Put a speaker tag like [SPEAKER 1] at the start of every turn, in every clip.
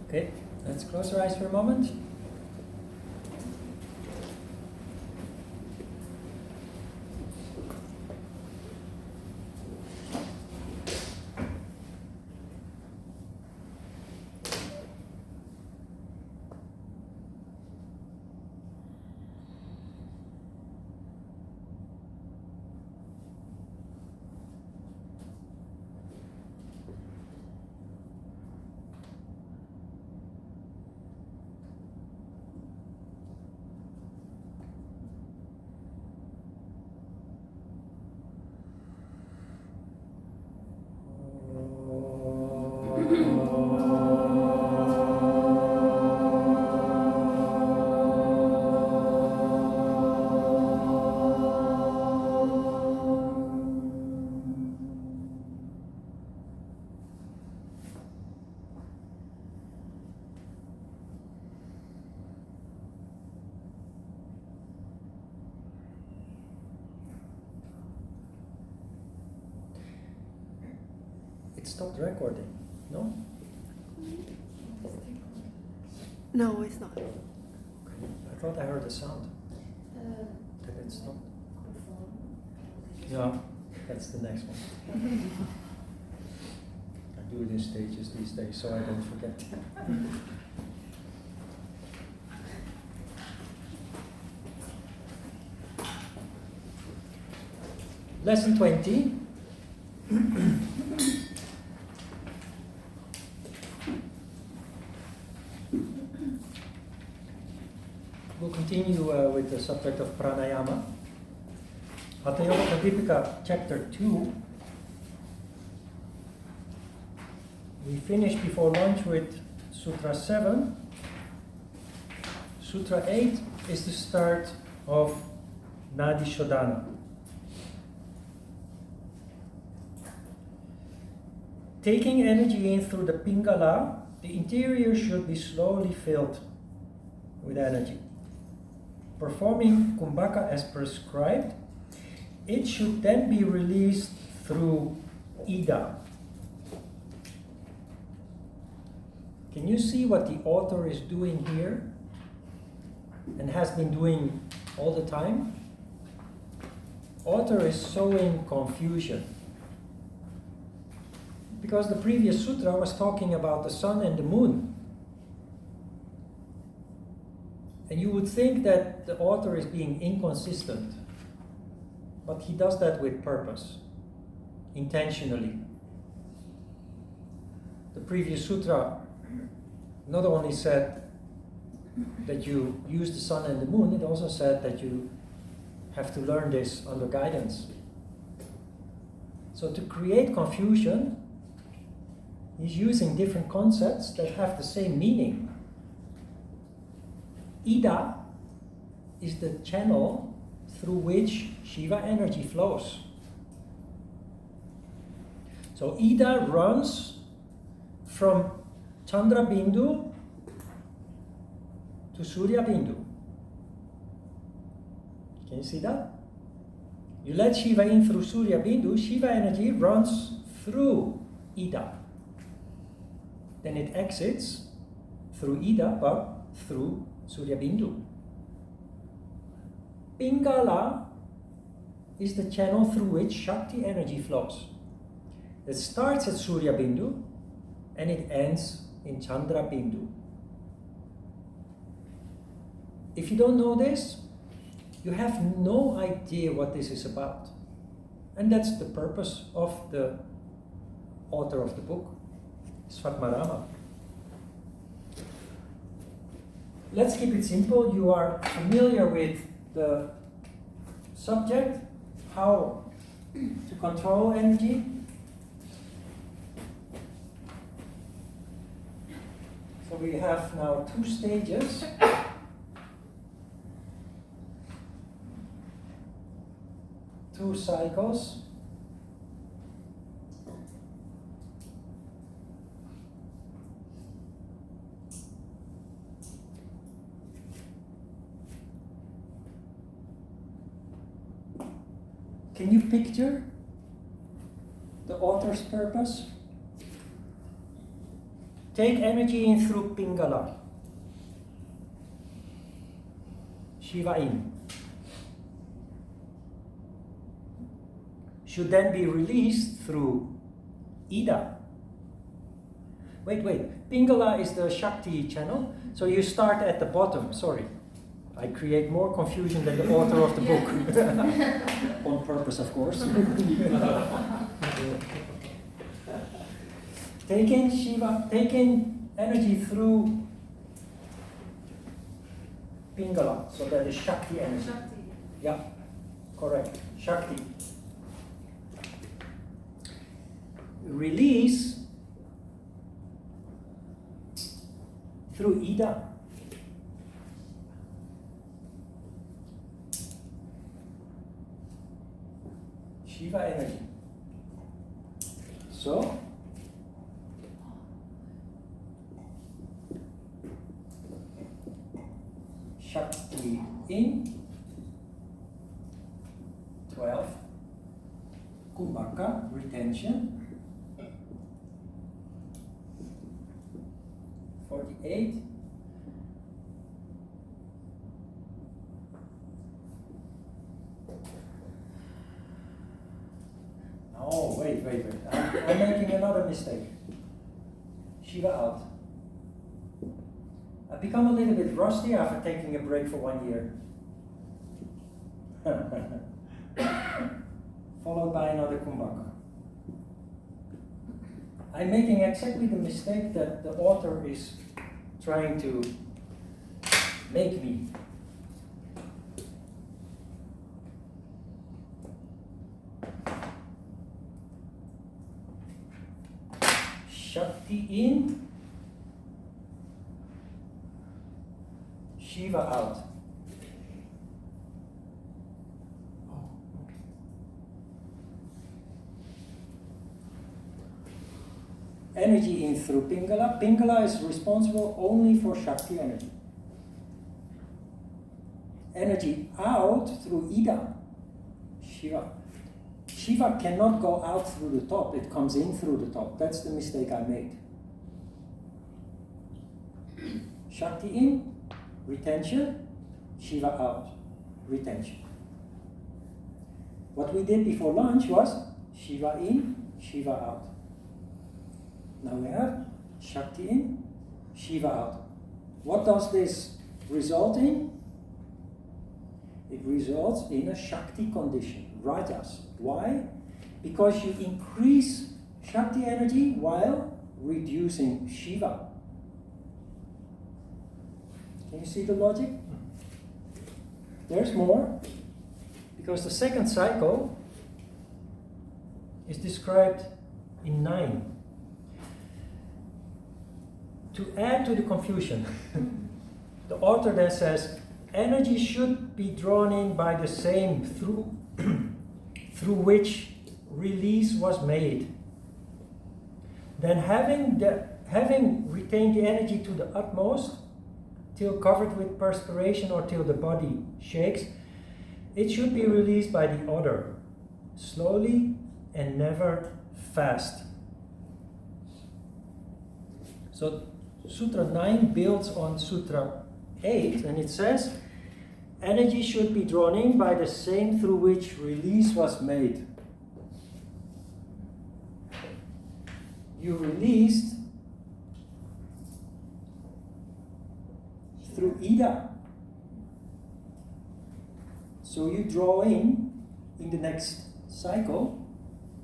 [SPEAKER 1] Okay, let's close our eyes for a moment. It stopped recording, no?
[SPEAKER 2] No, it's not.
[SPEAKER 1] Okay. I thought I heard a sound. That it stopped. Yeah, that's the next one. I do it in stages these days so I don't forget. Lesson 20. We'll continue with the subject of pranayama. Hatha Yoga Pradipika, chapter 2. We finished before lunch with Sutra 7. Sutra 8 is the start of Nadi Sodhana. Taking energy in through the pingala, the interior should be slowly filled with energy. Performing kumbhaka as prescribed, it should then be released through ida. Can you see what the author is doing here and has been doing all the time? Author is sowing confusion. Because the previous sutra was talking about the sun and the moon. And you would think that the author is being inconsistent. But he does that with purpose, intentionally. The previous sutra not only said that you use the sun and the moon, it also said that you have to learn this under guidance. So to create confusion, he's using different concepts that have the same meaning. Ida is the channel through which Shiva energy flows. So Ida runs from Chandra Bindu to Surya Bindu. Can you see that? You let Shiva in through Surya Bindu, Shiva energy runs through Ida. Then it exits through Ida, but through Surya Bindu. Pingala is the channel through which Shakti energy flows. It starts at Surya Bindu and it ends in Chandra Bindu. If you don't know this, you have no idea what this is about. And that's the purpose of the author of the book, Svatmarama. Let's keep it simple. You are familiar with the subject, how to control energy. So we have now 2 stages. Two cycles. Can you picture the author's purpose? take energy in through Pingala. Shiva in. Should then be released through Ida. Wait. Pingala is the Shakti channel. So you start at the bottom. Sorry. I create more confusion than the author of the book. On purpose, of course. Taking energy through Pingala. So that is Shakti energy.
[SPEAKER 3] Shakti.
[SPEAKER 1] Yeah, correct. Shakti. Release through Ida. Shiva energy. So, Shakti in 12, Kumbhaka, retention, 48, oh, wait, I'm making another mistake. Shiva out. I've become a little bit rusty after taking a break for 1 year. Followed by another Kumbhaka. I'm making exactly the mistake that the author is trying to make me. Shakti in, Shiva out. Energy in through Pingala. Pingala is responsible only for Shakti energy. Energy out through Ida, Shiva. Shiva cannot go out through the top, it comes in through the top. That's the mistake I made. Shakti in, retention, Shiva out, retention. What we did before lunch was Shiva in, Shiva out. Now we have Shakti in, Shiva out. What does this result in? It results in a Shakti condition, Rajas. Why? Because you increase Shakti energy while reducing Shiva. Can you see the logic? There's more. Because the second cycle is described in 9. To add to the confusion, the author then says, energy should be drawn in by the same through which release was made. Then having retained the energy to the utmost, till covered with perspiration or till the body shakes, it should be released by the other, slowly and never fast. So Sutra 9 builds on Sutra 8, and it says, energy should be drawn in by the same through which release was made. You released through Ida. So you draw in the next cycle,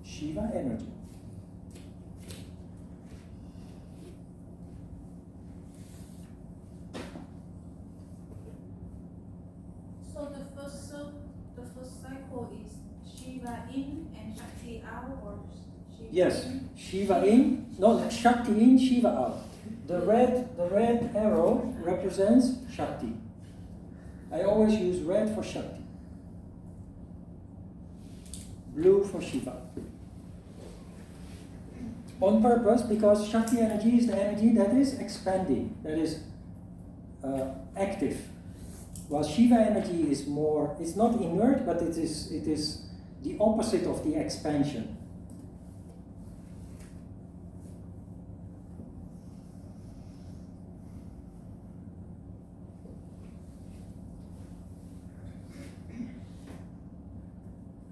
[SPEAKER 1] Shiva energy.
[SPEAKER 3] So the first cycle is Shiva in and Shakti out, or Shiva
[SPEAKER 1] Yes,
[SPEAKER 3] in?
[SPEAKER 1] Shiva in, no, Shakti in, Shiva out. The red arrow represents Shakti. I always use red for Shakti. Blue for Shiva. On purpose, because Shakti energy is the energy that is expanding, that is active. While Shiva energy is more, it's not inert, but it is the opposite of the expansion.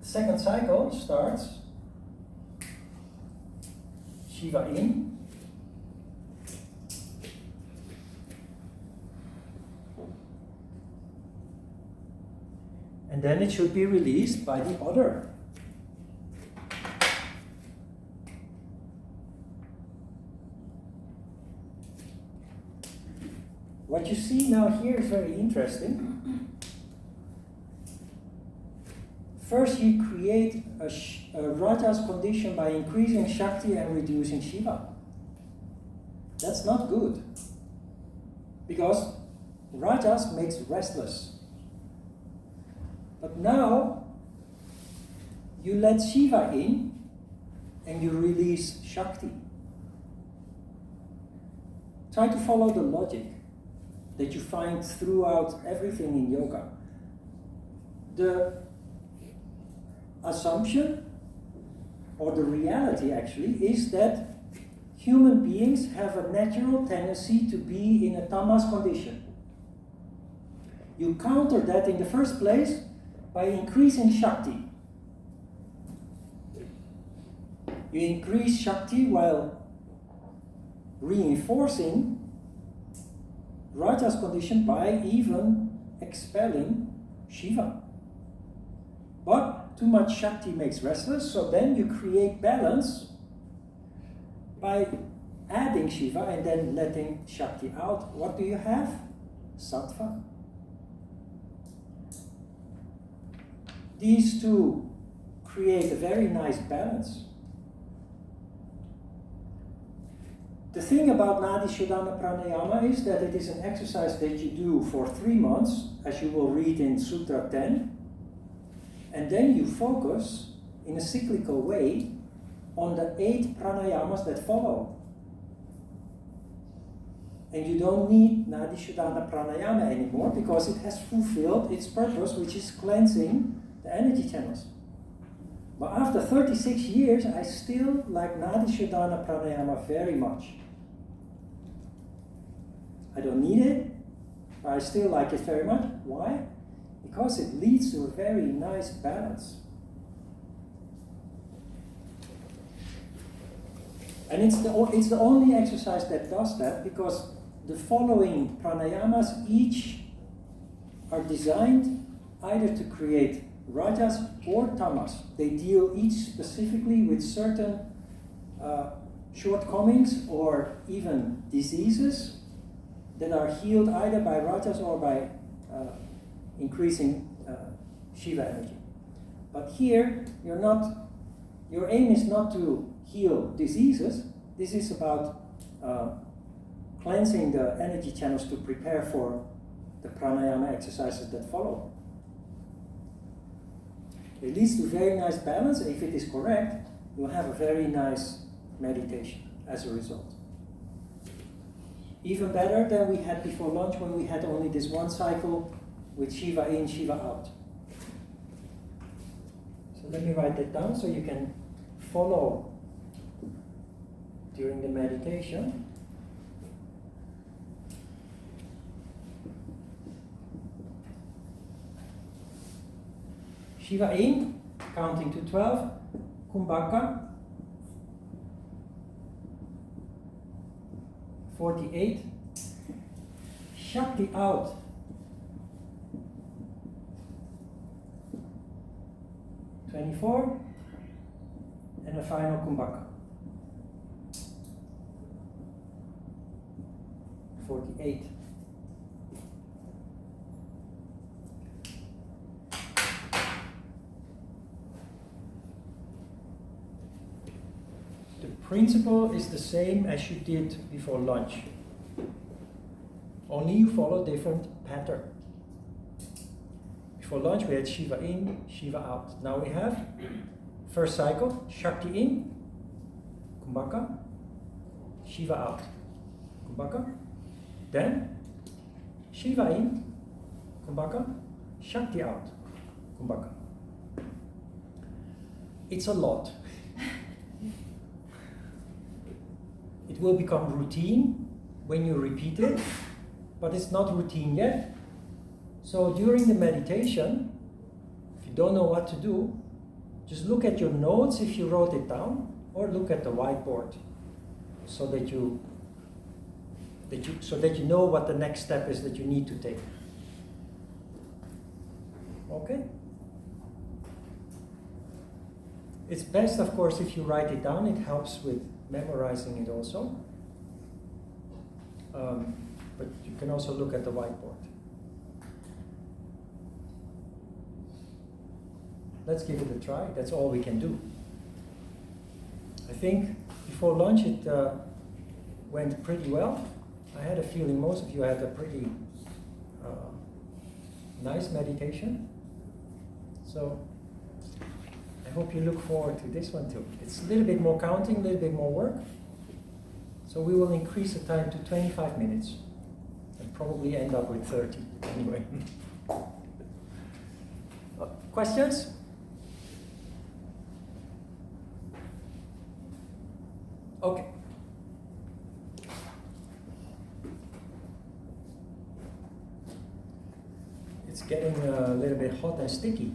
[SPEAKER 1] The second cycle starts Shiva in, and then it should be released by the other. What you see now here is very interesting. First, you create a Rajas condition by increasing Shakti and reducing Shiva. That's not good. Because Rajas makes restless. But now, you let Shiva in and you release Shakti. Try to follow the logic that you find throughout everything in yoga. The assumption, or the reality actually, is that human beings have a natural tendency to be in a tamas condition. You counter that in the first place by increasing Shakti. You increase Shakti while reinforcing Rajas condition by even expelling Shiva. But too much Shakti makes restless, so then you create balance by adding Shiva and then letting Shakti out. What do you have? Sattva. These two create a very nice balance. The thing about Nadi Sodhana Pranayama is that it is an exercise that you do for 3 months, as you will read in Sutra 10, and then you focus in a cyclical way on the 8 pranayamas that follow. And you don't need Nadi Sodhana Pranayama anymore because it has fulfilled its purpose, which is cleansing the energy channels. But after 36 years, I still like Nadi Sodhana Pranayama very much. I don't need it, but I still like it very much. Why? Because it leads to a very nice balance. And it's the only exercise that does that, because the following pranayamas each are designed either to create rajas or tamas. They deal each specifically with certain shortcomings or even diseases that are healed either by rajas or by increasing Shiva energy. But here, your aim is not to heal diseases. This is about cleansing the energy channels to prepare for the pranayama exercises that follow. It leads to very nice balance. If it is correct, you'll have a very nice meditation as a result. Even better than we had before lunch when we had only this one cycle with Shiva in, Shiva out. So let me write that down so you can follow during the meditation. Shiva in, counting to 12, Kumbhaka, 48, Shakti out, 24, and a final Kumbhaka, 48. The principle is the same as you did before lunch. Only you follow different pattern. Before lunch we had Shiva in, Shiva out. Now we have first cycle, Shakti in, Kumbhaka, Shiva out, Kumbhaka. Then Shiva in, Kumbhaka, Shakti out, Kumbhaka. It's a lot. It will become routine when you repeat it, but it's not routine yet. So during the meditation, if you don't know what to do, just look at your notes if you wrote it down, or look at the whiteboard, so that you know what the next step is that you need to take. Okay? It's best, of course, if you write it down. It helps with memorizing it also. But you can also look at the whiteboard. Let's give it a try. That's all we can do. I think before lunch it went pretty well. I had a feeling most of you had a pretty nice meditation. So I hope you look forward to this one too. It's a little bit more counting, a little bit more work. So we will increase the time to 25 minutes and probably end up with 30 anyway. Questions? Okay. It's getting a little bit hot and sticky.